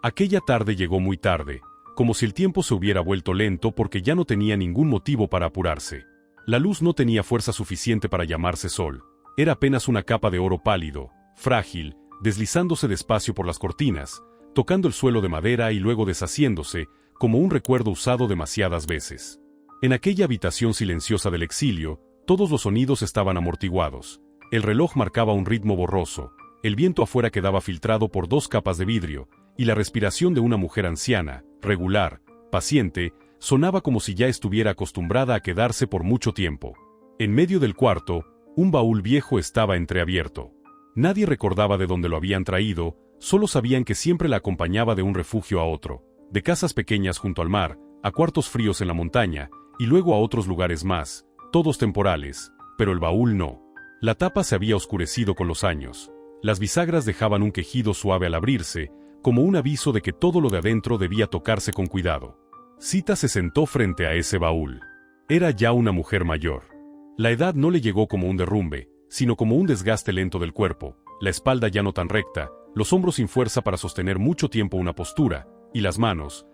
Aquella tarde llegó muy tarde, como si el tiempo se hubiera vuelto lento porque ya no tenía ningún motivo para apurarse. La luz no tenía fuerza suficiente para llamarse sol. Era apenas una capa de oro pálido, frágil, deslizándose despacio por las cortinas, tocando el suelo de madera y luego deshaciéndose, como un recuerdo usado demasiadas veces. En aquella habitación silenciosa del exilio, todos los sonidos estaban amortiguados. El reloj marcaba un ritmo borroso, el viento afuera quedaba filtrado por 2 capas de vidrio, y la respiración de una mujer anciana, regular, paciente, sonaba como si ya estuviera acostumbrada a quedarse por mucho tiempo. En medio del cuarto, un baúl viejo estaba entreabierto. Nadie recordaba de dónde lo habían traído, solo sabían que siempre la acompañaba de un refugio a otro, de casas pequeñas junto al mar, a cuartos fríos en la montaña, y luego a otros lugares más, todos temporales, pero el baúl no. La tapa se había oscurecido con los años. Las bisagras dejaban un quejido suave al abrirse, como un aviso de que todo lo de adentro debía tocarse con cuidado. Sita se sentó frente a ese baúl. Era ya una mujer mayor. La edad no le llegó como un derrumbe, sino como un desgaste lento del cuerpo, la espalda ya no tan recta, los hombros sin fuerza para sostener mucho tiempo una postura, y las manos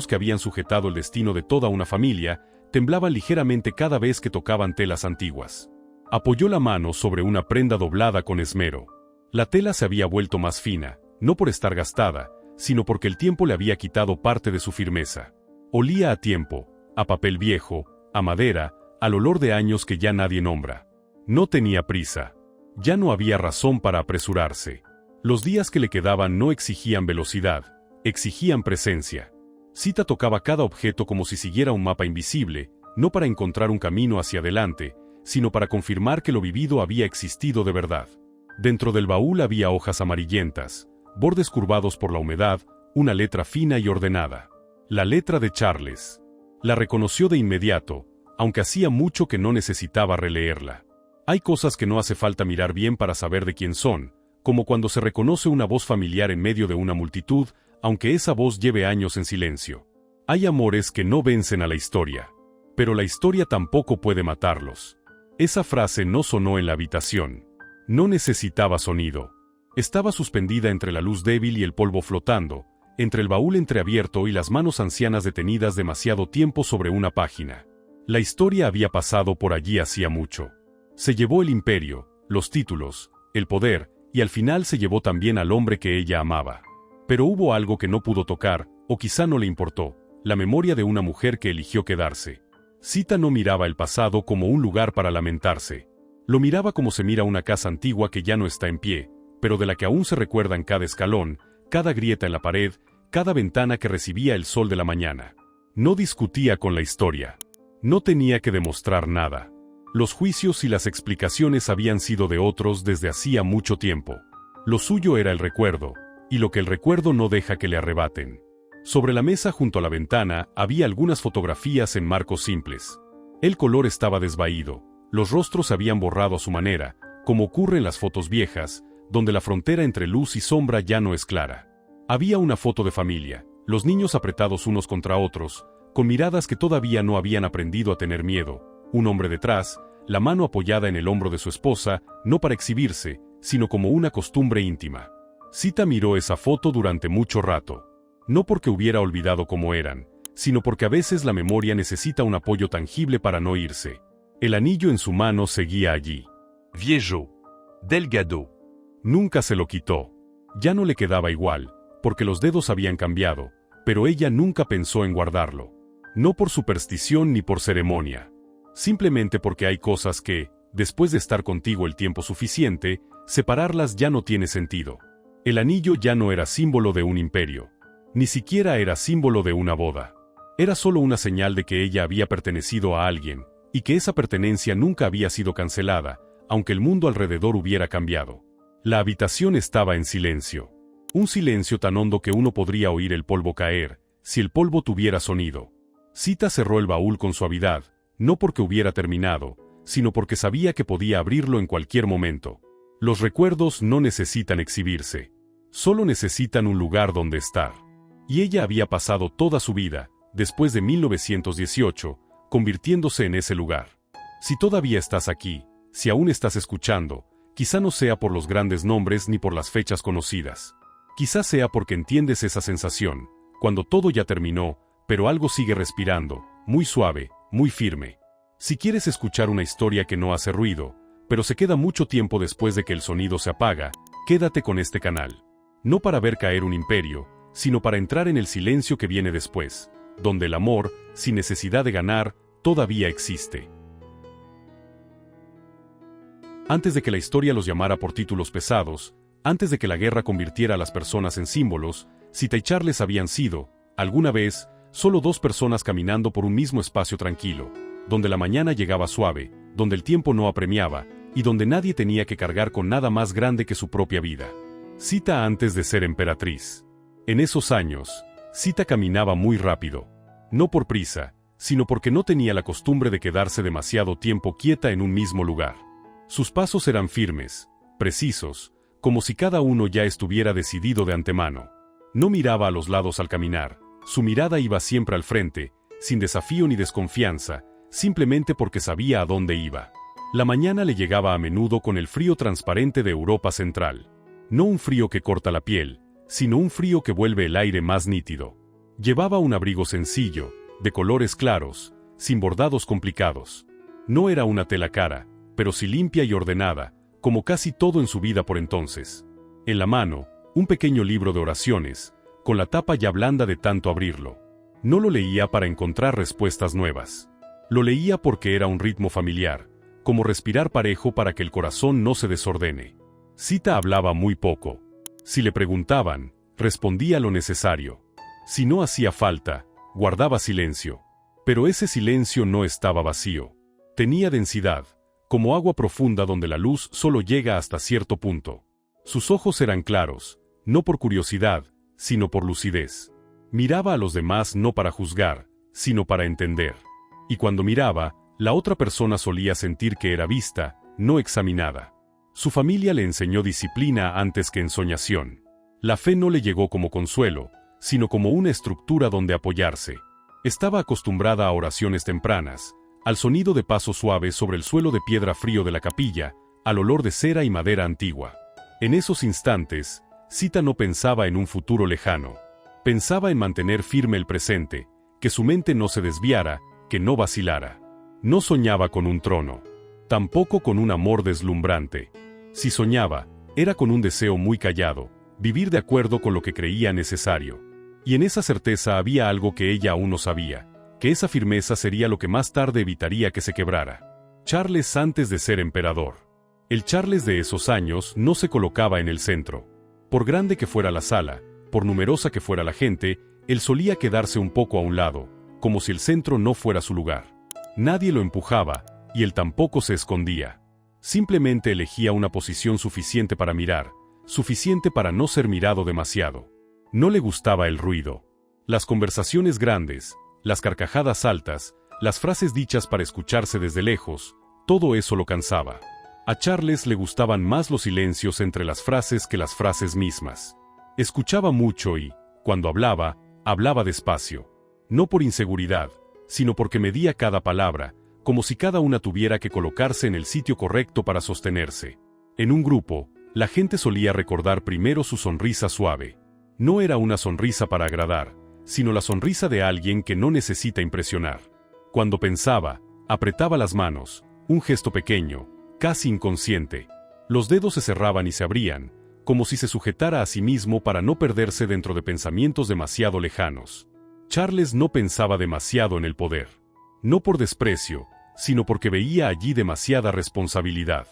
que habían sujetado el destino de toda una familia, temblaban ligeramente cada vez que tocaban telas antiguas. Apoyó la mano sobre una prenda doblada con esmero. La tela se había vuelto más fina, no por estar gastada, sino porque el tiempo le había quitado parte de su firmeza. Olía a tiempo, a papel viejo, a madera, al olor de años que ya nadie nombra. No tenía prisa. Ya no había razón para apresurarse. Los días que le quedaban no exigían velocidad, exigían presencia. Sita tocaba cada objeto como si siguiera un mapa invisible, no para encontrar un camino hacia adelante, sino para confirmar que lo vivido había existido de verdad. Dentro del baúl había hojas amarillentas, bordes curvados por la humedad, una letra fina y ordenada. La letra de Charles. La reconoció de inmediato, aunque hacía mucho que no necesitaba releerla. Hay cosas que no hace falta mirar bien para saber de quién son, como cuando se reconoce una voz familiar en medio de una multitud, aunque esa voz lleve años en silencio. Hay amores que no vencen a la historia, pero la historia tampoco puede matarlos. Esa frase no sonó en la habitación. No necesitaba sonido. Estaba suspendida entre la luz débil y el polvo flotando, entre el baúl entreabierto y las manos ancianas detenidas demasiado tiempo sobre una página. La historia había pasado por allí hacía mucho. Se llevó el imperio, los títulos, el poder, y al final se llevó también al hombre que ella amaba. Pero hubo algo que no pudo tocar, o quizá no le importó, la memoria de una mujer que eligió quedarse. Sita no miraba el pasado como un lugar para lamentarse. Lo miraba como se mira una casa antigua que ya no está en pie, pero de la que aún se recuerdan cada escalón, cada grieta en la pared, cada ventana que recibía el sol de la mañana. No discutía con la historia. No tenía que demostrar nada. Los juicios y las explicaciones habían sido de otros desde hacía mucho tiempo. Lo suyo era el recuerdo, y lo que el recuerdo no deja que le arrebaten. Sobre la mesa junto a la ventana había algunas fotografías en marcos simples. El color estaba desvaído, los rostros se habían borrado a su manera, como ocurre en las fotos viejas, donde la frontera entre luz y sombra ya no es clara. Había una foto de familia, los niños apretados unos contra otros, con miradas que todavía no habían aprendido a tener miedo, un hombre detrás, la mano apoyada en el hombro de su esposa, no para exhibirse, sino como una costumbre íntima. Sita miró esa foto durante mucho rato. No porque hubiera olvidado cómo eran, sino porque a veces la memoria necesita un apoyo tangible para no irse. El anillo en su mano seguía allí. Viejo. Delgado. Nunca se lo quitó. Ya no le quedaba igual, porque los dedos habían cambiado, pero ella nunca pensó en guardarlo. No por superstición ni por ceremonia. Simplemente porque hay cosas que, después de estar contigo el tiempo suficiente, separarlas ya no tiene sentido. El anillo ya no era símbolo de un imperio. Ni siquiera era símbolo de una boda. Era solo una señal de que ella había pertenecido a alguien, y que esa pertenencia nunca había sido cancelada, aunque el mundo alrededor hubiera cambiado. La habitación estaba en silencio. Un silencio tan hondo que uno podría oír el polvo caer, si el polvo tuviera sonido. Sita cerró el baúl con suavidad, no porque hubiera terminado, sino porque sabía que podía abrirlo en cualquier momento. Los recuerdos no necesitan exhibirse. Solo necesitan un lugar donde estar. Y ella había pasado toda su vida, después de 1918, convirtiéndose en ese lugar. Si todavía estás aquí, si aún estás escuchando, quizá no sea por los grandes nombres ni por las fechas conocidas. Quizás sea porque entiendes esa sensación, cuando todo ya terminó, pero algo sigue respirando, muy suave, muy firme. Si quieres escuchar una historia que no hace ruido, pero se queda mucho tiempo después de que el sonido se apaga, quédate con este canal. No para ver caer un imperio, sino para entrar en el silencio que viene después, donde el amor, sin necesidad de ganar, todavía existe. Antes de que la historia los llamara por títulos pesados, antes de que la guerra convirtiera a las personas en símbolos, Sita y Charles habían sido, alguna vez, solo dos personas caminando por un mismo espacio tranquilo, donde la mañana llegaba suave, donde el tiempo no apremiaba, y donde nadie tenía que cargar con nada más grande que su propia vida. Sita antes de ser emperatriz. En esos años, Sita caminaba muy rápido. No por prisa, sino porque no tenía la costumbre de quedarse demasiado tiempo quieta en un mismo lugar. Sus pasos eran firmes, precisos, como si cada uno ya estuviera decidido de antemano. No miraba a los lados al caminar, su mirada iba siempre al frente, sin desafío ni desconfianza, simplemente porque sabía a dónde iba. La mañana le llegaba a menudo con el frío transparente de Europa Central. No un frío que corta la piel, sino un frío que vuelve el aire más nítido. Llevaba un abrigo sencillo, de colores claros, sin bordados complicados. No era una tela cara, pero sí limpia y ordenada, como casi todo en su vida por entonces. En la mano, un pequeño libro de oraciones, con la tapa ya blanda de tanto abrirlo. No lo leía para encontrar respuestas nuevas. Lo leía porque era un ritmo familiar, como respirar parejo para que el corazón no se desordene. Sita hablaba muy poco. Si le preguntaban, respondía lo necesario. Si no hacía falta, guardaba silencio. Pero ese silencio no estaba vacío. Tenía densidad, como agua profunda donde la luz solo llega hasta cierto punto. Sus ojos eran claros, no por curiosidad, sino por lucidez. Miraba a los demás no para juzgar, sino para entender. Y cuando miraba, la otra persona solía sentir que era vista, no examinada. Su familia le enseñó disciplina antes que ensoñación. La fe no le llegó como consuelo, sino como una estructura donde apoyarse. Estaba acostumbrada a oraciones tempranas, al sonido de pasos suaves sobre el suelo de piedra frío de la capilla, al olor de cera y madera antigua. En esos instantes, Sita no pensaba en un futuro lejano. Pensaba en mantener firme el presente, que su mente no se desviara, que no vacilara. No soñaba con un trono, tampoco con un amor deslumbrante. Si soñaba, era con un deseo muy callado, vivir de acuerdo con lo que creía necesario. Y en esa certeza había algo que ella aún no sabía, que esa firmeza sería lo que más tarde evitaría que se quebrara. Charles antes de ser emperador. El Charles de esos años no se colocaba en el centro. Por grande que fuera la sala, por numerosa que fuera la gente, él solía quedarse un poco a un lado, como si el centro no fuera su lugar. Nadie lo empujaba, y él tampoco se escondía. Simplemente elegía una posición suficiente para mirar, suficiente para no ser mirado demasiado. No le gustaba el ruido. Las conversaciones grandes, las carcajadas altas, las frases dichas para escucharse desde lejos, todo eso lo cansaba. A Charles le gustaban más los silencios entre las frases que las frases mismas. Escuchaba mucho y, cuando hablaba, hablaba despacio. No por inseguridad, sino porque medía cada palabra, como si cada una tuviera que colocarse en el sitio correcto para sostenerse. En un grupo, la gente solía recordar primero su sonrisa suave. No era una sonrisa para agradar, sino la sonrisa de alguien que no necesita impresionar. Cuando pensaba, apretaba las manos, un gesto pequeño, casi inconsciente. Los dedos se cerraban y se abrían, como si se sujetara a sí mismo para no perderse dentro de pensamientos demasiado lejanos. Charles no pensaba demasiado en el poder. No por desprecio, sino porque veía allí demasiada responsabilidad.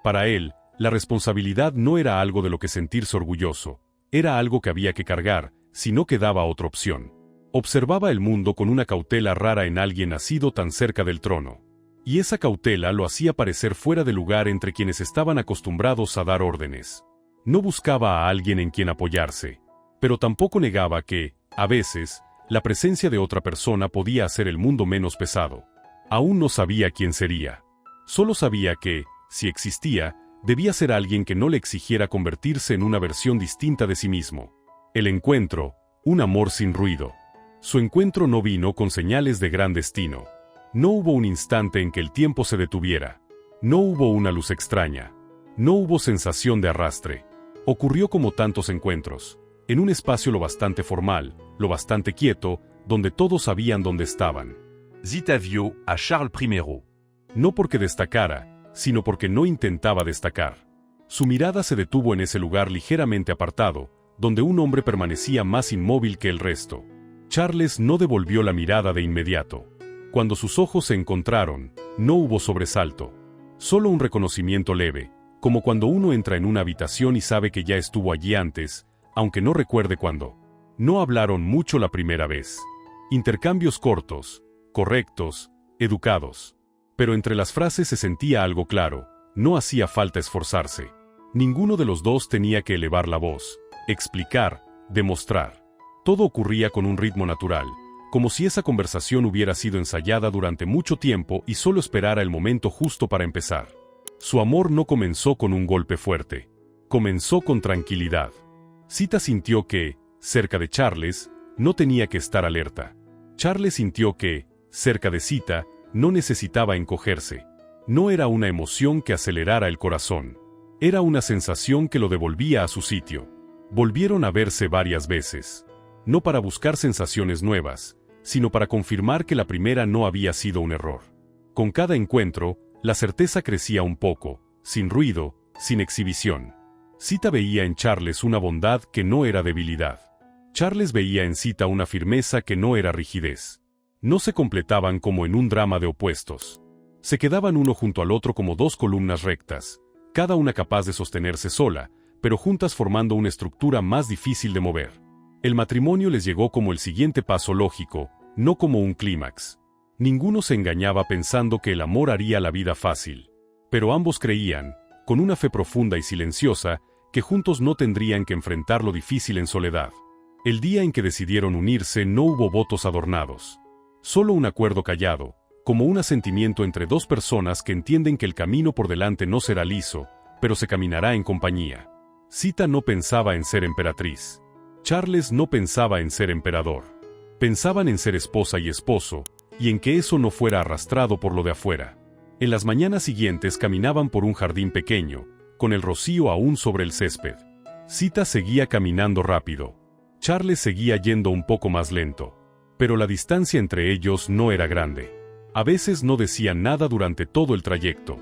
Para él, la responsabilidad no era algo de lo que sentirse orgulloso, era algo que había que cargar, si no quedaba otra opción. Observaba el mundo con una cautela rara en alguien nacido tan cerca del trono. Y esa cautela lo hacía parecer fuera de lugar entre quienes estaban acostumbrados a dar órdenes. No buscaba a alguien en quien apoyarse, pero tampoco negaba que, a veces, la presencia de otra persona podía hacer el mundo menos pesado. Aún no sabía quién sería. Solo sabía que, si existía, debía ser alguien que no le exigiera convertirse en una versión distinta de sí mismo. El encuentro, un amor sin ruido. Su encuentro no vino con señales de gran destino. No hubo un instante en que el tiempo se detuviera. No hubo una luz extraña. No hubo sensación de arrastre. Ocurrió como tantos encuentros, en un espacio lo bastante formal, lo bastante quieto, donde todos sabían dónde estaban. Zita vio a Charles I. No porque destacara, sino porque no intentaba destacar. Su mirada se detuvo en ese lugar ligeramente apartado, donde un hombre permanecía más inmóvil que el resto. Charles no devolvió la mirada de inmediato. Cuando sus ojos se encontraron, no hubo sobresalto. Solo un reconocimiento leve, como cuando uno entra en una habitación y sabe que ya estuvo allí antes, aunque no recuerde cuándo. No hablaron mucho la primera vez. Intercambios cortos, correctos, educados. Pero entre las frases se sentía algo claro, no hacía falta esforzarse. Ninguno de los dos tenía que elevar la voz, explicar, demostrar. Todo ocurría con un ritmo natural, como si esa conversación hubiera sido ensayada durante mucho tiempo y solo esperara el momento justo para empezar. Su amor no comenzó con un golpe fuerte. Comenzó con tranquilidad. Zita sintió que, cerca de Charles, no tenía que estar alerta. Charles sintió que, cerca de Zita, no necesitaba encogerse. No era una emoción que acelerara el corazón. Era una sensación que lo devolvía a su sitio. Volvieron a verse varias veces. No para buscar sensaciones nuevas, sino para confirmar que la primera no había sido un error. Con cada encuentro, la certeza crecía un poco, sin ruido, sin exhibición. Zita veía en Charles una bondad que no era debilidad. Charles veía en Zita una firmeza que no era rigidez. No se completaban como en un drama de opuestos. Se quedaban uno junto al otro como dos columnas rectas, cada una capaz de sostenerse sola, pero juntas formando una estructura más difícil de mover. El matrimonio les llegó como el siguiente paso lógico, no como un clímax. Ninguno se engañaba pensando que el amor haría la vida fácil. Pero ambos creían, con una fe profunda y silenciosa, que juntos no tendrían que enfrentar lo difícil en soledad. El día en que decidieron unirse no hubo votos adornados. Solo un acuerdo callado, como un asentimiento entre dos personas que entienden que el camino por delante no será liso, pero se caminará en compañía. Zita no pensaba en ser emperatriz. Charles no pensaba en ser emperador. Pensaban en ser esposa y esposo, y en que eso no fuera arrastrado por lo de afuera. En las mañanas siguientes caminaban por un jardín pequeño, con el rocío aún sobre el césped. Zita seguía caminando rápido. Charles seguía yendo un poco más lento. Pero la distancia entre ellos no era grande. A veces no decían nada durante todo el trayecto.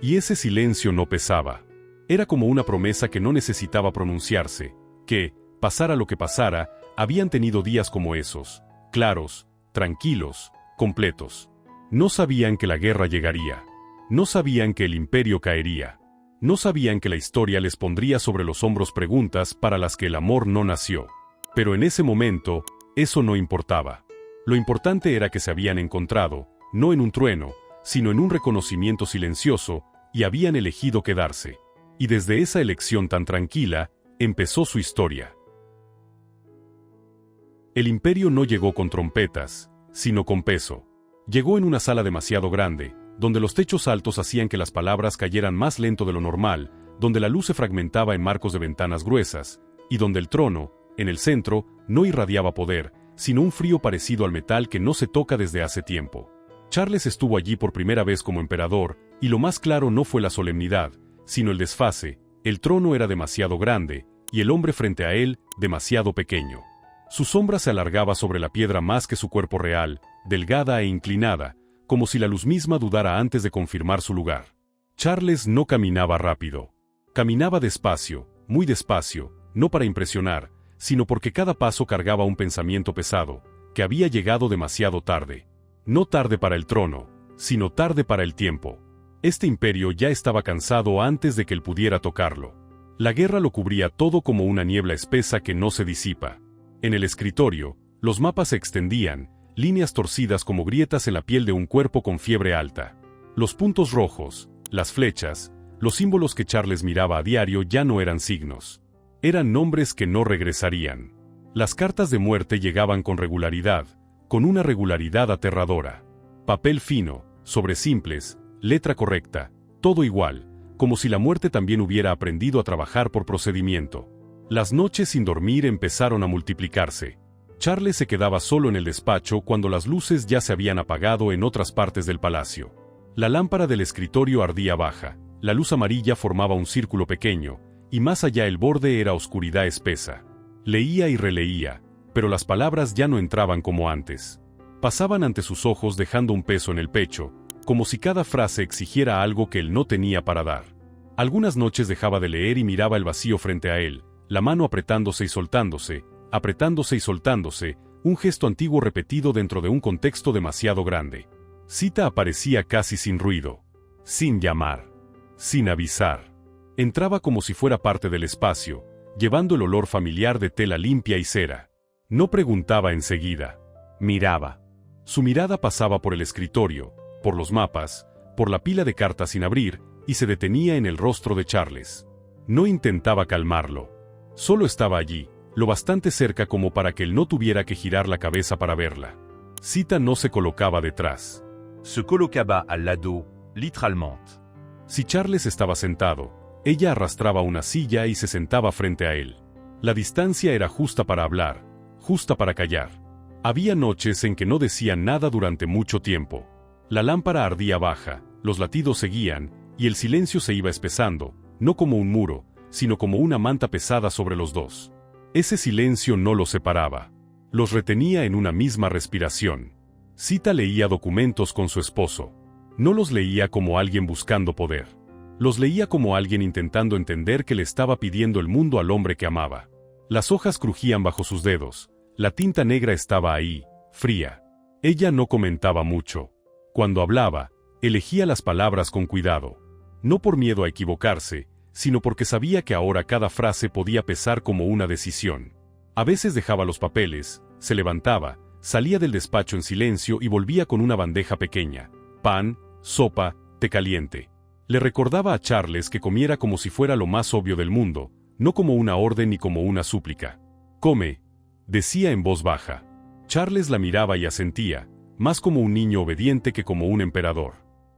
Y ese silencio no pesaba. Era como una promesa que no necesitaba pronunciarse, que, pasara lo que pasara, habían tenido días como esos, claros, tranquilos, completos. No sabían que la guerra llegaría. No sabían que el imperio caería. No sabían que la historia les pondría sobre los hombros preguntas para las que el amor no nació. Pero en ese momento, eso no importaba. Lo importante era que se habían encontrado, no en un trueno, sino en un reconocimiento silencioso, y habían elegido quedarse. Y desde esa elección tan tranquila, empezó su historia. El imperio no llegó con trompetas, sino con peso. Llegó en una sala demasiado grande, donde los techos altos hacían que las palabras cayeran más lento de lo normal, donde la luz se fragmentaba en marcos de ventanas gruesas, y donde el trono, en el centro, no irradiaba poder, sino un frío parecido al metal que no se toca desde hace tiempo. Charles estuvo allí por primera vez como emperador, y lo más claro no fue la solemnidad, sino el desfase. El trono era demasiado grande, y el hombre frente a él, demasiado pequeño. Su sombra se alargaba sobre la piedra más que su cuerpo real, delgada e inclinada, como si la luz misma dudara antes de confirmar su lugar. Charles no caminaba rápido. Caminaba despacio, muy despacio, no para impresionar, sino porque cada paso cargaba un pensamiento pesado, que había llegado demasiado tarde. No tarde para el trono, sino tarde para el tiempo. Este imperio ya estaba cansado antes de que él pudiera tocarlo. La guerra lo cubría todo como una niebla espesa que no se disipa. En el escritorio, los mapas se extendían, líneas torcidas como grietas en la piel de un cuerpo con fiebre alta. Los puntos rojos, las flechas, los símbolos que Charles miraba a diario ya no eran signos. Eran nombres que no regresarían. Las cartas de muerte llegaban con regularidad, con una regularidad aterradora. Papel fino, sobre simples, letra correcta, todo igual, como si la muerte también hubiera aprendido a trabajar por procedimiento. Las noches sin dormir empezaron a multiplicarse. Charles se quedaba solo en el despacho cuando las luces ya se habían apagado en otras partes del palacio. La lámpara del escritorio ardía baja, la luz amarilla formaba un círculo pequeño, y más allá el borde era oscuridad espesa. Leía y releía, pero las palabras ya no entraban como antes. Pasaban ante sus ojos dejando un peso en el pecho, como si cada frase exigiera algo que él no tenía para dar. Algunas noches dejaba de leer y miraba el vacío frente a él, la mano apretándose y soltándose, un gesto antiguo repetido dentro de un contexto demasiado grande. Sita aparecía casi sin ruido, sin llamar, sin avisar. Entraba como si fuera parte del espacio, llevando el olor familiar de tela limpia y cera. No preguntaba enseguida, miraba. Su mirada pasaba por el escritorio, por los mapas, por la pila de cartas sin abrir, y se detenía en el rostro de Charles. No intentaba calmarlo. Solo estaba allí, lo bastante cerca como para que él no tuviera que girar la cabeza para verla. Sita no se colocaba detrás. Se colocaba al lado, littéralement. Si Charles estaba sentado, ella arrastraba una silla y se sentaba frente a él. La distancia era justa para hablar, justa para callar. Había noches en que no decían nada durante mucho tiempo. La lámpara ardía baja, los latidos seguían, y el silencio se iba espesando, no como un muro, sino como una manta pesada sobre los dos. Ese silencio no los separaba. Los retenía en una misma respiración. Sita leía documentos con su esposo. No los leía como alguien buscando poder. Los leía como alguien intentando entender que le estaba pidiendo el mundo al hombre que amaba. Las hojas crujían bajo sus dedos. La tinta negra estaba ahí, fría. Ella no comentaba mucho. Cuando hablaba, elegía las palabras con cuidado. No por miedo a equivocarse, sino porque sabía que ahora cada frase podía pesar como una decisión. A veces dejaba los papeles, se levantaba, salía del despacho en silencio y volvía con una bandeja pequeña. Pan, sopa, té caliente. Le recordaba a Charles que comiera como si fuera lo más obvio del mundo, no como una orden ni como una súplica. «Come», decía en voz baja. Charles la miraba y asentía, más como un niño obediente que como un emperador.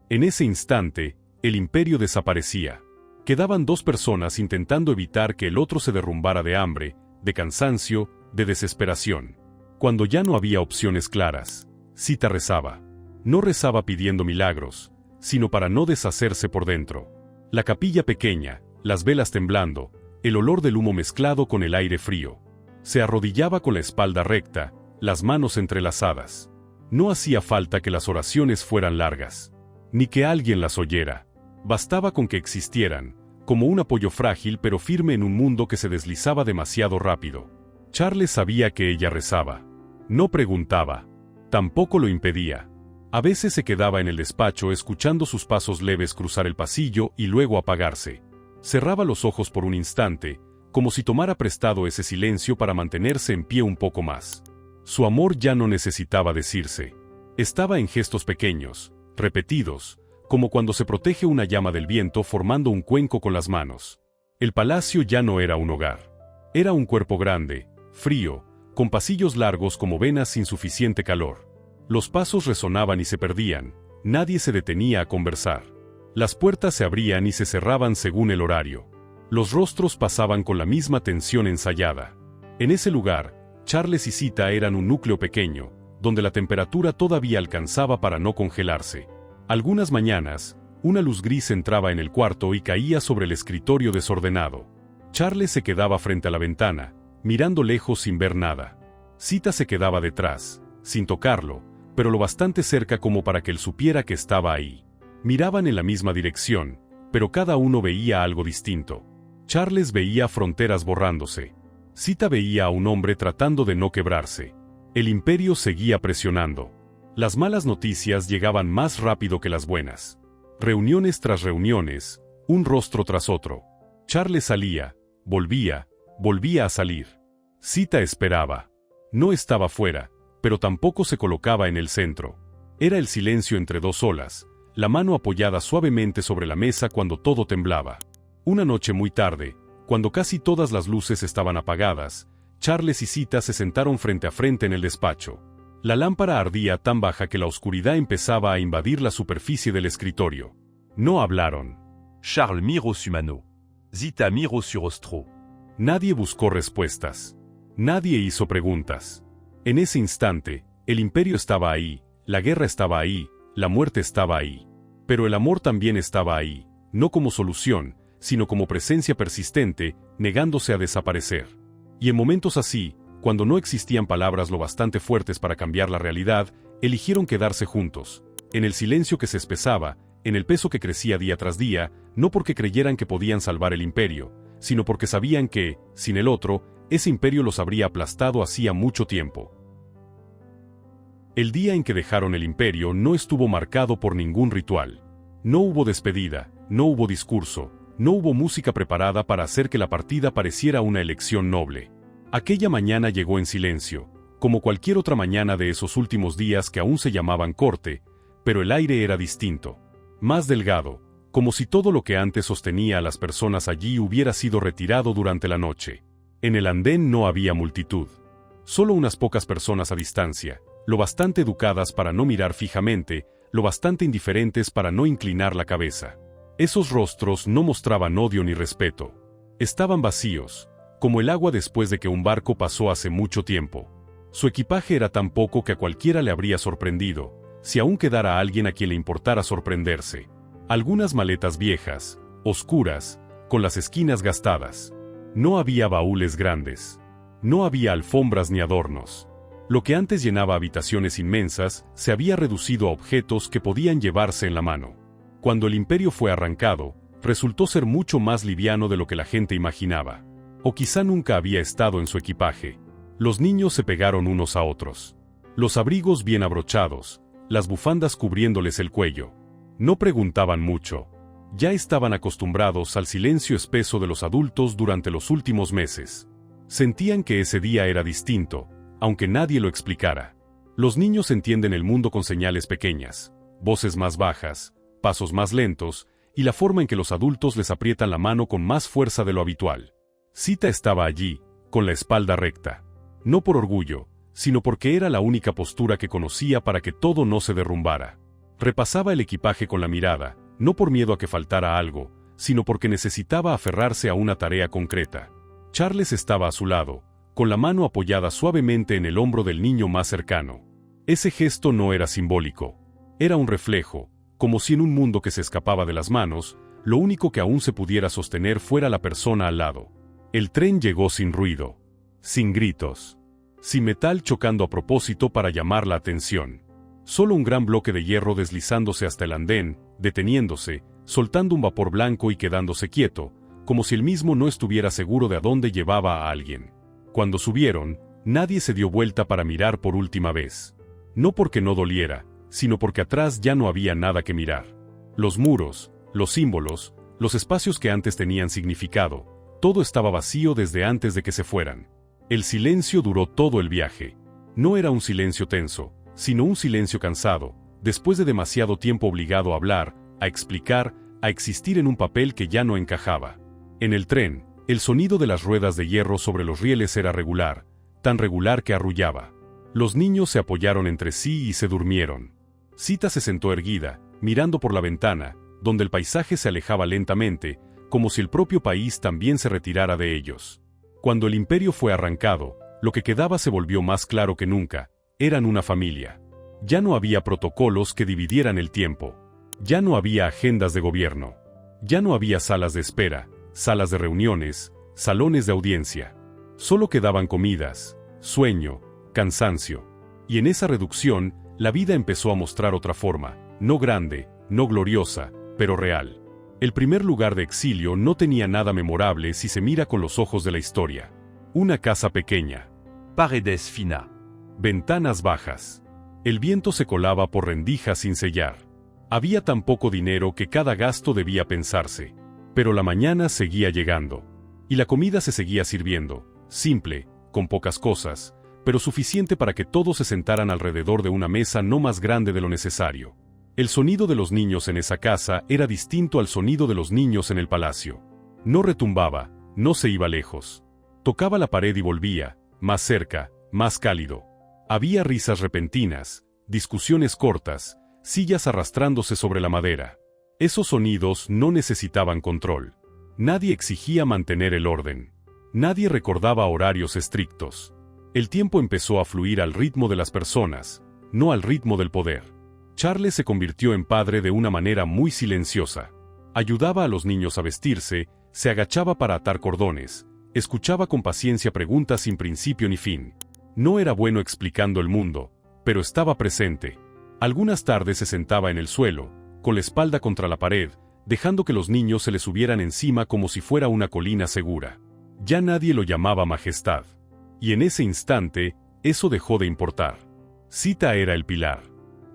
En ese instante, el imperio desaparecía. Quedaban dos personas intentando evitar que el otro se derrumbara de hambre, de cansancio, de desesperación. Cuando ya no había opciones claras, Sita rezaba. No rezaba pidiendo milagros, sino para no deshacerse por dentro. La capilla pequeña, las velas temblando, el olor del humo mezclado con el aire frío. Se arrodillaba con la espalda recta, las manos entrelazadas. No hacía falta que las oraciones fueran largas, ni que alguien las oyera. Bastaba con que existieran, como un apoyo frágil pero firme en un mundo que se deslizaba demasiado rápido. Charles sabía que ella rezaba. No preguntaba. Tampoco lo impedía. A veces se quedaba en el despacho escuchando sus pasos leves cruzar el pasillo y luego apagarse. Cerraba los ojos por un instante, como si tomara prestado ese silencio para mantenerse en pie un poco más. Su amor ya no necesitaba decirse. Estaba en gestos pequeños, repetidos, como cuando se protege una llama del viento formando un cuenco con las manos. El palacio ya no era un hogar. Era un cuerpo grande, frío, con pasillos largos como venas sin suficiente calor. Los pasos resonaban y se perdían, nadie se detenía a conversar. Las puertas se abrían y se cerraban según el horario. Los rostros pasaban con la misma tensión ensayada. En ese lugar, Charles y Sita eran un núcleo pequeño, donde la temperatura todavía alcanzaba para no congelarse. Algunas mañanas, una luz gris entraba en el cuarto y caía sobre el escritorio desordenado. Charles se quedaba frente a la ventana, mirando lejos sin ver nada. Sita se quedaba detrás, sin tocarlo, pero lo bastante cerca como para que él supiera que estaba ahí. Miraban en la misma dirección, pero cada uno veía algo distinto. Charles veía fronteras borrándose. Sita veía a un hombre tratando de no quebrarse. El imperio seguía presionando. Las malas noticias llegaban más rápido que las buenas. Reuniones tras reuniones, un rostro tras otro. Charles salía, volvía a salir. Sita esperaba. No estaba fuera, pero tampoco se colocaba en el centro. Era el silencio entre dos olas, la mano apoyada suavemente sobre la mesa cuando todo temblaba. Una noche muy tarde, cuando casi todas las luces estaban apagadas, Charles y Sita se sentaron frente a frente en el despacho. La lámpara ardía tan baja que la oscuridad empezaba a invadir la superficie del escritorio. No hablaron. Charles miró su mano. Sita miró su rostro. Nadie buscó respuestas. Nadie hizo preguntas. En ese instante, el imperio estaba ahí, la guerra estaba ahí, la muerte estaba ahí. Pero el amor también estaba ahí, no como solución, sino como presencia persistente, negándose a desaparecer. Y en momentos así, cuando no existían palabras lo bastante fuertes para cambiar la realidad, eligieron quedarse juntos, en el silencio que se espesaba, en el peso que crecía día tras día, no porque creyeran que podían salvar el imperio, sino porque sabían que, sin el otro, ese imperio los habría aplastado hacía mucho tiempo. El día en que dejaron el imperio no estuvo marcado por ningún ritual. No hubo despedida, no hubo discurso, no hubo música preparada para hacer que la partida pareciera una elección noble. Aquella mañana llegó en silencio, como cualquier otra mañana de esos últimos días que aún se llamaban corte, pero el aire era distinto, más delgado, como si todo lo que antes sostenía a las personas allí hubiera sido retirado durante la noche. En el andén no había multitud, solo unas pocas personas a distancia, lo bastante educadas para no mirar fijamente, lo bastante indiferentes para no inclinar la cabeza. Esos rostros no mostraban odio ni respeto. Estaban vacíos, como el agua después de que un barco pasó hace mucho tiempo. Su equipaje era tan poco que a cualquiera le habría sorprendido, si aún quedara alguien a quien le importara sorprenderse. Algunas maletas viejas, oscuras, con las esquinas gastadas. No había baúles grandes. No había alfombras ni adornos. Lo que antes llenaba habitaciones inmensas, se había reducido a objetos que podían llevarse en la mano. Cuando el imperio fue arrancado, resultó ser mucho más liviano de lo que la gente imaginaba. O quizá nunca había estado en su equipaje. Los niños se pegaron unos a otros. Los abrigos bien abrochados, las bufandas cubriéndoles el cuello. No preguntaban mucho. Ya estaban acostumbrados al silencio espeso de los adultos durante los últimos meses. Sentían que ese día era distinto, aunque nadie lo explicara. Los niños entienden el mundo con señales pequeñas, voces más bajas, pasos más lentos, y la forma en que los adultos les aprietan la mano con más fuerza de lo habitual. Sita estaba allí, con la espalda recta. No por orgullo, sino porque era la única postura que conocía para que todo no se derrumbara. Repasaba el equipaje con la mirada, no por miedo a que faltara algo, sino porque necesitaba aferrarse a una tarea concreta. Charles estaba a su lado, con la mano apoyada suavemente en el hombro del niño más cercano. Ese gesto no era simbólico. Era un reflejo, como si en un mundo que se escapaba de las manos, lo único que aún se pudiera sostener fuera la persona al lado. El tren llegó sin ruido, sin gritos, sin metal chocando a propósito para llamar la atención. Solo un gran bloque de hierro deslizándose hasta el andén, deteniéndose, soltando un vapor blanco y quedándose quieto, como si él mismo no estuviera seguro de a dónde llevaba a alguien. Cuando subieron, nadie se dio vuelta para mirar por última vez. No porque no doliera, sino porque atrás ya no había nada que mirar. Los muros, los símbolos, los espacios que antes tenían significado, todo estaba vacío desde antes de que se fueran. El silencio duró todo el viaje. No era un silencio tenso, sino un silencio cansado, después de demasiado tiempo obligado a hablar, a explicar, a existir en un papel que ya no encajaba. En el tren, el sonido de las ruedas de hierro sobre los rieles era regular, tan regular que arrullaba. Los niños se apoyaron entre sí y se durmieron. Sita se sentó erguida, mirando por la ventana, donde el paisaje se alejaba lentamente, como si el propio país también se retirara de ellos. Cuando el imperio fue arrancado, lo que quedaba se volvió más claro que nunca: eran una familia. Ya no había protocolos que dividieran el tiempo. Ya no había agendas de gobierno. Ya no había salas de espera, salas de reuniones, salones de audiencia. Solo quedaban comidas, sueño, cansancio. Y en esa reducción, la vida empezó a mostrar otra forma, no grande, no gloriosa, pero real. El primer lugar de exilio no tenía nada memorable si se mira con los ojos de la historia. Una casa pequeña. Paredes fina. Ventanas bajas. El viento se colaba por rendijas sin sellar. Había tan poco dinero que cada gasto debía pensarse. Pero la mañana seguía llegando. Y la comida se seguía sirviendo, simple, con pocas cosas, pero suficiente para que todos se sentaran alrededor de una mesa no más grande de lo necesario. El sonido de los niños en esa casa era distinto al sonido de los niños en el palacio. No retumbaba, no se iba lejos. Tocaba la pared y volvía, más cerca, más cálido. Había risas repentinas, discusiones cortas, sillas arrastrándose sobre la madera. Esos sonidos no necesitaban control. Nadie exigía mantener el orden. Nadie recordaba horarios estrictos. El tiempo empezó a fluir al ritmo de las personas, no al ritmo del poder. Charles se convirtió en padre de una manera muy silenciosa. Ayudaba a los niños a vestirse, se agachaba para atar cordones, Escuchaba con paciencia preguntas sin principio ni fin. No era bueno explicando el mundo, pero estaba presente. Algunas tardes se sentaba en el suelo, con la espalda contra la pared, dejando que los niños se le subieran encima como si fuera una colina segura. Ya nadie lo llamaba majestad. Y en ese instante, eso dejó de importar. Sita era el pilar.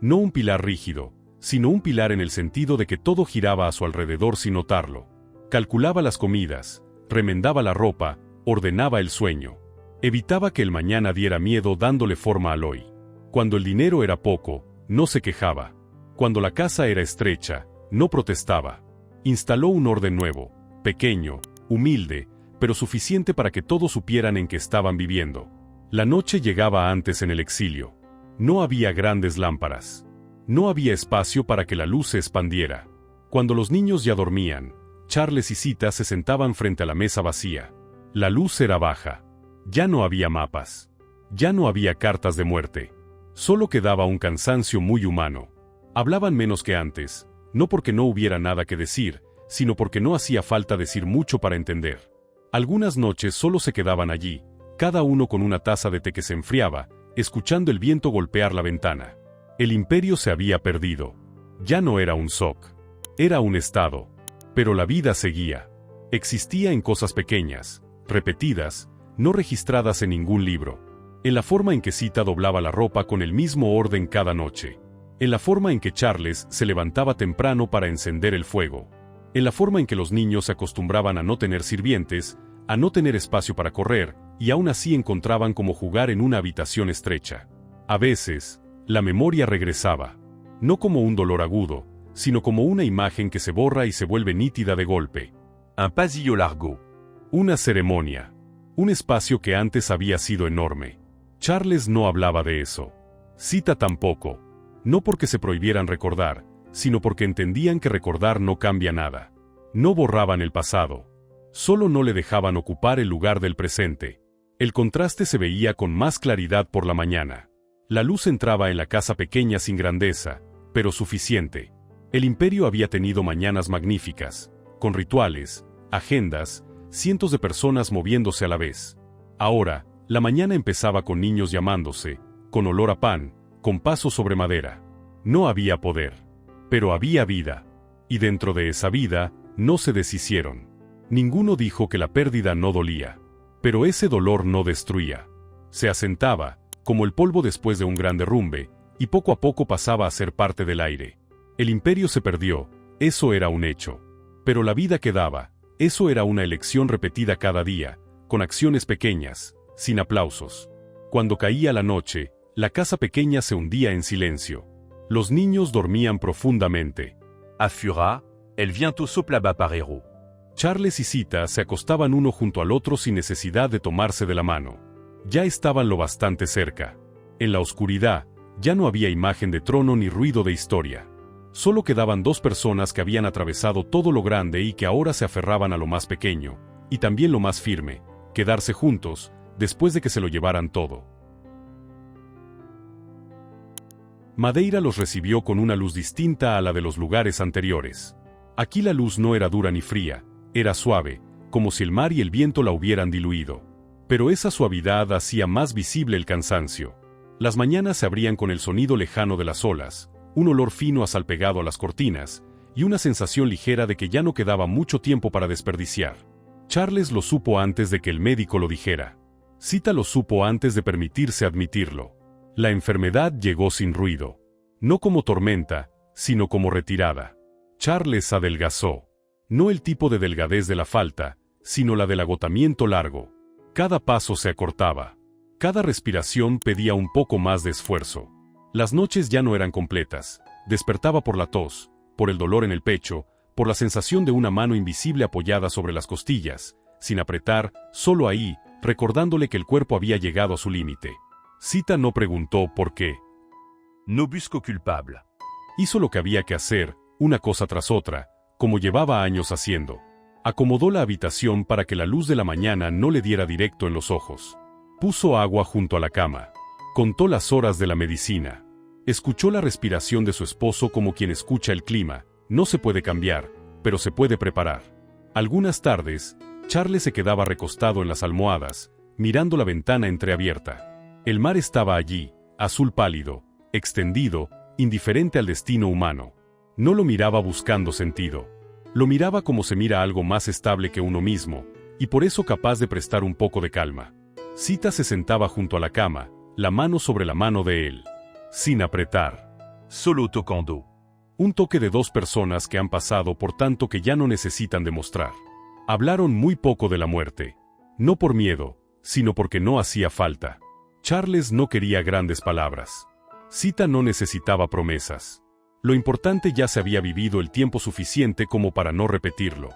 No un pilar rígido, sino un pilar en el sentido de que todo giraba a su alrededor sin notarlo. Calculaba las comidas, remendaba la ropa, ordenaba el sueño. Evitaba que el mañana diera miedo dándole forma al hoy. Cuando el dinero era poco, no se quejaba. Cuando la casa era estrecha, no protestaba. Instaló un orden nuevo, pequeño, humilde, pero suficiente para que todos supieran en qué estaban viviendo. La noche llegaba antes en el exilio. No había grandes lámparas. No había espacio para que la luz se expandiera. Cuando los niños ya dormían, Charles y Sita se sentaban frente a la mesa vacía. La luz era baja. Ya no había mapas. Ya no había cartas de muerte. Solo quedaba un cansancio muy humano. Hablaban menos que antes, no porque no hubiera nada que decir, sino porque no hacía falta decir mucho para entender. Algunas noches solo se quedaban allí, cada uno con una taza de té que se enfriaba, escuchando el viento golpear la ventana. El imperio se había perdido. Ya no era un SOC. Era un estado. Pero la vida seguía. Existía en cosas pequeñas, repetidas, no registradas en ningún libro. En la forma en que Sita doblaba la ropa con el mismo orden cada noche. En la forma en que Charles se levantaba temprano para encender el fuego. En la forma en que los niños se acostumbraban a no tener sirvientes, a no tener espacio para correr, y aún así encontraban cómo jugar en una habitación estrecha. A veces, la memoria regresaba. No como un dolor agudo, sino como una imagen que se borra y se vuelve nítida de golpe. Un pasillo largo. Una ceremonia. Un espacio que antes había sido enorme. Charles no hablaba de eso. Sita tampoco. No porque se prohibieran recordar, sino porque entendían que recordar no cambia nada. No borraban el pasado. Solo no le dejaban ocupar el lugar del presente. El contraste se veía con más claridad por la mañana. La luz entraba en la casa pequeña sin grandeza, pero suficiente. El imperio había tenido mañanas magníficas, con rituales, agendas, cientos de personas moviéndose a la vez. Ahora, la mañana empezaba con niños llamándose, con olor a pan, con pasos sobre madera. No había poder, pero había vida. Y dentro de esa vida, no se deshicieron. Ninguno dijo que la pérdida no dolía. Pero ese dolor no destruía. Se asentaba, como el polvo después de un gran derrumbe, y poco a poco pasaba a ser parte del aire. El imperio se perdió, eso era un hecho. Pero la vida quedaba, eso era una elección repetida cada día, con acciones pequeñas, sin aplausos. Cuando caía la noche, la casa pequeña se hundía en silencio. Los niños dormían profundamente. À Fura, elle vient au soplaba parero. Charles y Sita se acostaban uno junto al otro sin necesidad de tomarse de la mano. Ya estaban lo bastante cerca. En la oscuridad, ya no había imagen de trono ni ruido de historia. Solo quedaban dos personas que habían atravesado todo lo grande y que ahora se aferraban a lo más pequeño, y también lo más firme, quedarse juntos, después de que se lo llevaran todo. Madeira los recibió con una luz distinta a la de los lugares anteriores. Aquí la luz no era dura ni fría, era suave, como si el mar y el viento la hubieran diluido. Pero esa suavidad hacía más visible el cansancio. Las mañanas se abrían con el sonido lejano de las olas, un olor fino a sal pegado a las cortinas, y una sensación ligera de que ya no quedaba mucho tiempo para desperdiciar. Charles lo supo antes de que el médico lo dijera. Sita lo supo antes de permitirse admitirlo. La enfermedad llegó sin ruido. No como tormenta, sino como retirada. Charles adelgazó. No el tipo de delgadez de la falta, sino la del agotamiento largo. Cada paso se acortaba. Cada respiración pedía un poco más de esfuerzo. Las noches ya no eran completas. Despertaba por la tos, por el dolor en el pecho, por la sensación de una mano invisible apoyada sobre las costillas, sin apretar, solo ahí, recordándole que el cuerpo había llegado a su límite. Sita no preguntó por qué. No busco culpable. Hizo lo que había que hacer, una cosa tras otra, como llevaba años haciendo. Acomodó la habitación para que la luz de la mañana no le diera directo en los ojos. Puso agua junto a la cama. Contó las horas de la medicina. Escuchó la respiración de su esposo como quien escucha el clima. No se puede cambiar, pero se puede preparar. Algunas tardes, Charles se quedaba recostado en las almohadas, mirando la ventana entreabierta. El mar estaba allí, azul pálido, extendido, indiferente al destino humano. No lo miraba buscando sentido. Lo miraba como se mira algo más estable que uno mismo, y por eso capaz de prestar un poco de calma. Sita se sentaba junto a la cama, la mano sobre la mano de él. Sin apretar. Solo tocando. Un toque de dos personas que han pasado por tanto que ya no necesitan demostrar. Hablaron muy poco de la muerte. No por miedo, sino porque no hacía falta. Charles no quería grandes palabras. Sita no necesitaba promesas. Lo importante ya se había vivido el tiempo suficiente como para no repetirlo.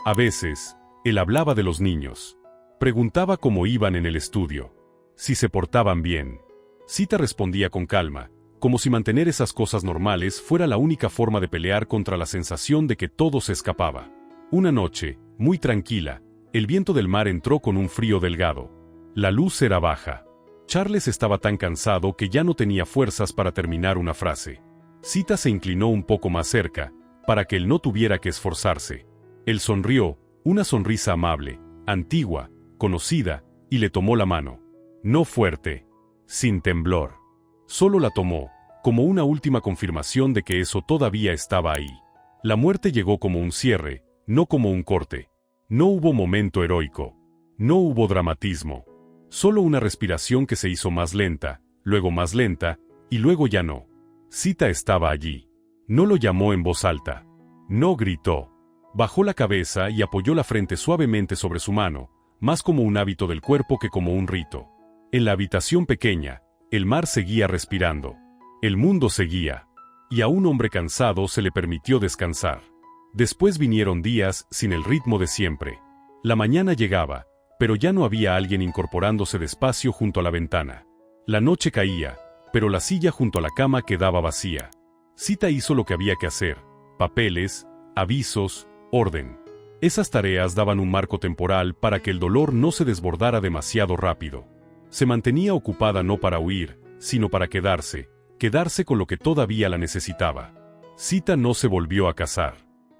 A veces, él hablaba de los niños. Preguntaba cómo iban en el estudio. Si se portaban bien. Sita respondía con calma, como si mantener esas cosas normales fuera la única forma de pelear contra la sensación de que todo se escapaba. Una noche, muy tranquila, el viento del mar entró con un frío delgado. La luz era baja. Charles estaba tan cansado que ya no tenía fuerzas para terminar una frase. Sita se inclinó un poco más cerca, para que él no tuviera que esforzarse. Él sonrió, una sonrisa amable, antigua, conocida, y le tomó la mano. No fuerte, sin temblor. Solo la tomó, como una última confirmación de que eso todavía estaba ahí. La muerte llegó como un cierre, no como un corte. No hubo momento heroico. No hubo dramatismo. Solo una respiración que se hizo más lenta, luego más lenta, y luego ya no. Sita estaba allí. No lo llamó en voz alta. No gritó. Bajó la cabeza y apoyó la frente suavemente sobre su mano, más como un hábito del cuerpo que como un rito. En la habitación pequeña, el mar seguía respirando. El mundo seguía. Y a un hombre cansado se le permitió descansar. Después vinieron días sin el ritmo de siempre. La mañana llegaba, pero ya no había alguien incorporándose despacio junto a la ventana. La noche caía, pero la silla junto a la cama quedaba vacía. Sita hizo lo que había que hacer: papeles, avisos, orden. Esas tareas daban un marco temporal para que el dolor no se desbordara demasiado rápido. Se mantenía ocupada no para huir, sino para quedarse con lo que todavía la necesitaba. Sita no se volvió a casar.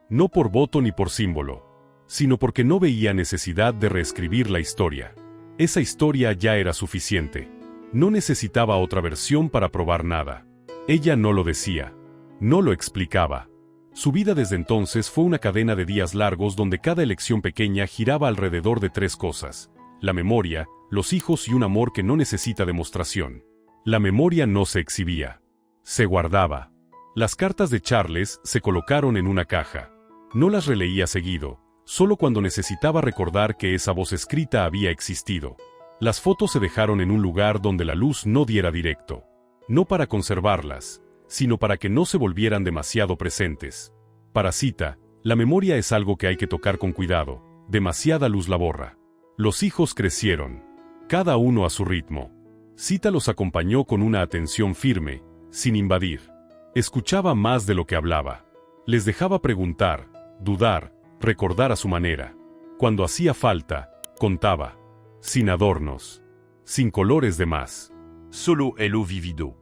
No por voto ni por símbolo, sino porque no veía necesidad de reescribir la historia. Esa historia ya era suficiente. No necesitaba otra versión para probar nada. Ella no lo decía. No lo explicaba. Su vida desde entonces fue una cadena de días largos donde cada elección pequeña giraba alrededor de tres cosas: la memoria, los hijos y un amor que no necesita demostración. La memoria no se exhibía. Se guardaba. Las cartas de Charles se colocaron en una caja. No las releía seguido, solo cuando necesitaba recordar que esa voz escrita había existido. Las fotos se dejaron en un lugar donde la luz no diera directo. No para conservarlas, sino para que no se volvieran demasiado presentes. Para Sita, la memoria es algo que hay que tocar con cuidado, demasiada luz la borra. Los hijos crecieron, cada uno a su ritmo. Sita los acompañó con una atención firme, sin invadir. Escuchaba más de lo que hablaba. Les dejaba preguntar, dudar, recordar a su manera. Cuando hacía falta, contaba. Sin adornos. Sin colores de más. Solo el vivido.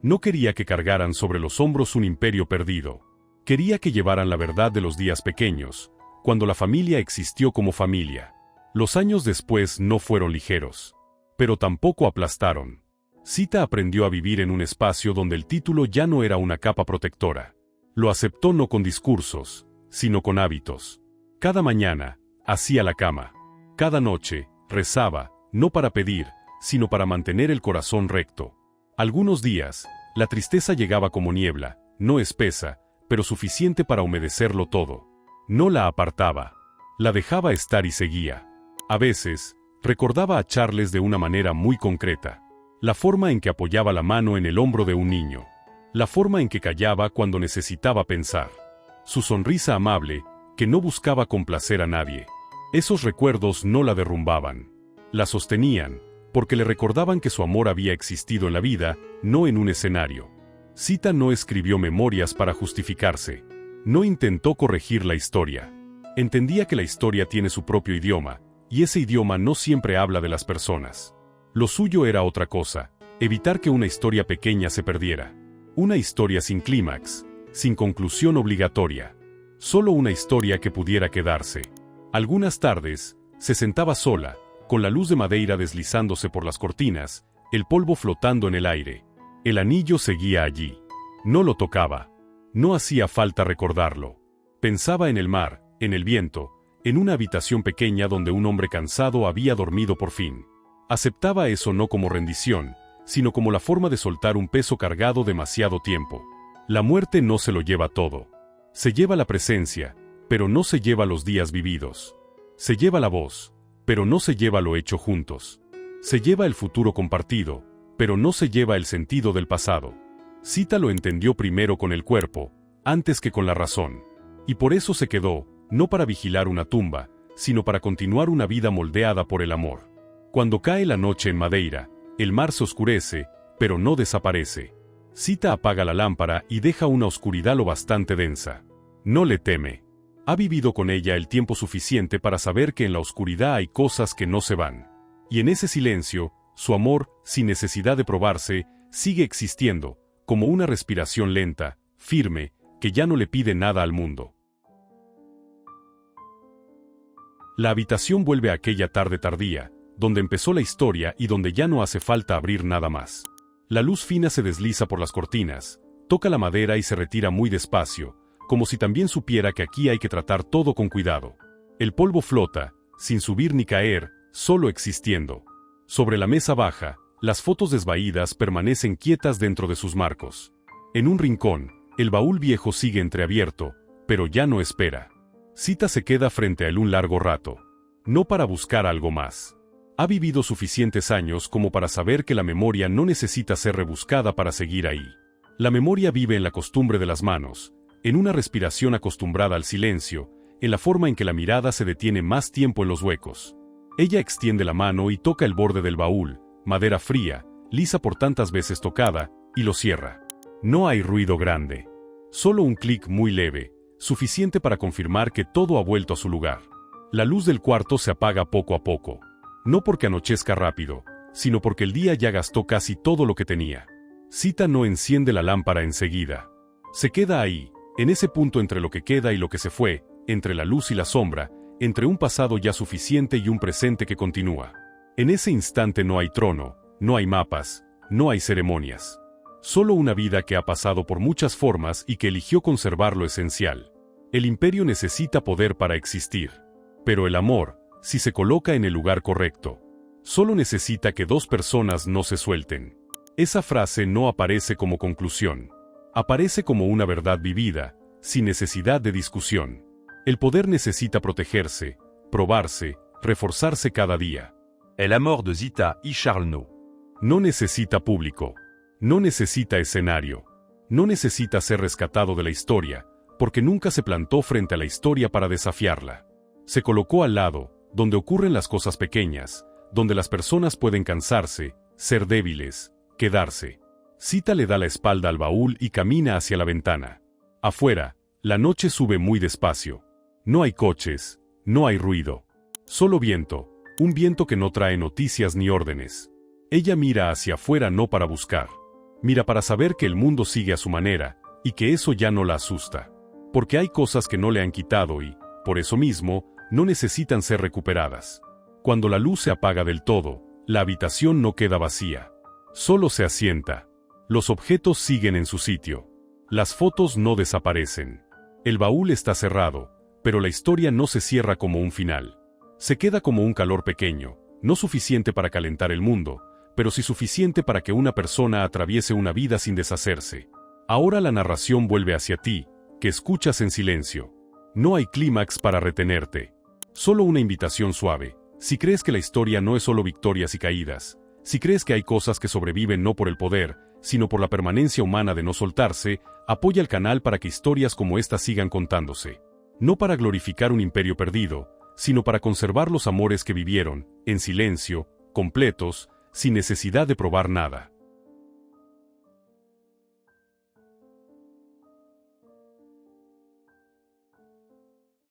No quería que cargaran sobre los hombros un imperio perdido. Quería que llevaran la verdad de los días pequeños, cuando la familia existió como familia. Los años después no fueron ligeros, pero tampoco aplastaron. Sita aprendió a vivir en un espacio donde el título ya no era una capa protectora. Lo aceptó no con discursos, sino con hábitos. Cada mañana, hacía la cama. Cada noche, rezaba, no para pedir, sino para mantener el corazón recto. Algunos días, la tristeza llegaba como niebla, no espesa, pero suficiente para humedecerlo todo. No la apartaba. La dejaba estar y seguía. A veces, recordaba a Charles de una manera muy concreta. La forma en que apoyaba la mano en el hombro de un niño. La forma en que callaba cuando necesitaba pensar. Su sonrisa amable, que no buscaba complacer a nadie. Esos recuerdos no la derrumbaban. La sostenían, porque le recordaban que su amor había existido en la vida, no en un escenario. Sita no escribió memorias para justificarse. No intentó corregir la historia. Entendía que la historia tiene su propio idioma, y ese idioma no siempre habla de las personas. Lo suyo era otra cosa: evitar que una historia pequeña se perdiera. Una historia sin clímax, sin conclusión obligatoria. Solo una historia que pudiera quedarse. Algunas tardes, Se sentaba sola, con la luz de Madeira deslizándose por las cortinas, el polvo flotando en el aire. El anillo seguía allí. No lo tocaba. No hacía falta recordarlo. Pensaba en el mar, en el viento, en una habitación pequeña donde un hombre cansado había dormido por fin. Aceptaba eso no como rendición, sino como la forma de soltar un peso cargado demasiado tiempo. La muerte no se lo lleva todo. Se lleva la presencia, pero no se lleva los días vividos. Se lleva la voz, pero no se lleva lo hecho juntos. Se lleva el futuro compartido, pero no se lleva el sentido del pasado. Sita lo entendió primero con el cuerpo, antes que con la razón. Y por eso se quedó, no para vigilar una tumba, sino para continuar una vida moldeada por el amor. Cuando cae la noche en Madeira, el mar se oscurece, pero no desaparece. Sita apaga la lámpara y deja una oscuridad lo bastante densa. No le teme. Ha vivido con ella el tiempo suficiente para saber que en la oscuridad hay cosas que no se van. Y en ese silencio, su amor, sin necesidad de probarse, sigue existiendo, como una respiración lenta, firme, que ya no le pide nada al mundo. La habitación vuelve a aquella tarde tardía, donde empezó la historia y donde ya no hace falta abrir nada más. La luz fina se desliza por las cortinas, toca la madera y se retira muy despacio, como si también supiera que aquí hay que tratar todo con cuidado. El polvo flota, sin subir ni caer, solo existiendo. Sobre la mesa baja, las fotos desvaídas permanecen quietas dentro de sus marcos. En un rincón, el baúl viejo sigue entreabierto, pero ya no espera. Sita se queda frente a él un largo rato. No para buscar algo más. Ha vivido suficientes años como para saber que la memoria no necesita ser rebuscada para seguir ahí. La memoria vive en la costumbre de las manos, en una respiración acostumbrada al silencio, en la forma en que la mirada se detiene más tiempo en los huecos. Ella extiende la mano y toca el borde del baúl, madera fría, lisa por tantas veces tocada, y lo cierra. No hay ruido grande. Solo un clic muy leve, suficiente para confirmar que todo ha vuelto a su lugar. La luz del cuarto se apaga poco a poco. No porque anochezca rápido, sino porque el día ya gastó casi todo lo que tenía. Sita no enciende la lámpara enseguida. Se queda ahí, en ese punto entre lo que queda y lo que se fue, entre la luz y la sombra, entre un pasado ya suficiente y un presente que continúa. En ese instante no hay trono, no hay mapas, no hay ceremonias. Solo una vida que ha pasado por muchas formas y que eligió conservar lo esencial. El imperio necesita poder para existir. Pero el amor, si se coloca en el lugar correcto, solo necesita que dos personas no se suelten. Esa frase no aparece como conclusión. Aparece como una verdad vivida, sin necesidad de discusión. El poder necesita protegerse, probarse, reforzarse cada día. El amor de Zita y Charles. No necesita público. No necesita escenario. No necesita ser rescatado de la historia, porque nunca se plantó frente a la historia para desafiarla. Se colocó al lado, donde ocurren las cosas pequeñas, donde las personas pueden cansarse, ser débiles, quedarse. Sita le da la espalda al baúl y camina hacia la ventana. Afuera, la noche sube muy despacio. No hay coches, no hay ruido. Solo viento, un viento que no trae noticias ni órdenes. Ella mira hacia afuera no para buscar. Mira para saber que el mundo sigue a su manera, y que eso ya no la asusta. Porque hay cosas que no le han quitado y, por eso mismo, no necesitan ser recuperadas. Cuando la luz se apaga del todo, la habitación no queda vacía. Solo se asienta. Los objetos siguen en su sitio. Las fotos no desaparecen. El baúl está cerrado, pero la historia no se cierra como un final. Se queda como un calor pequeño, no suficiente para calentar el mundo, pero sí suficiente para que una persona atraviese una vida sin deshacerse. Ahora la narración vuelve hacia ti, que escuchas en silencio. No hay clímax para retenerte. Solo una invitación suave. Si crees que la historia no es solo victorias y caídas, si crees que hay cosas que sobreviven no por el poder, sino por la permanencia humana de no soltarse, apoya el canal para que historias como esta sigan contándose. No para glorificar un imperio perdido, sino para conservar los amores que vivieron, en silencio, completos, sin necesidad de probar nada.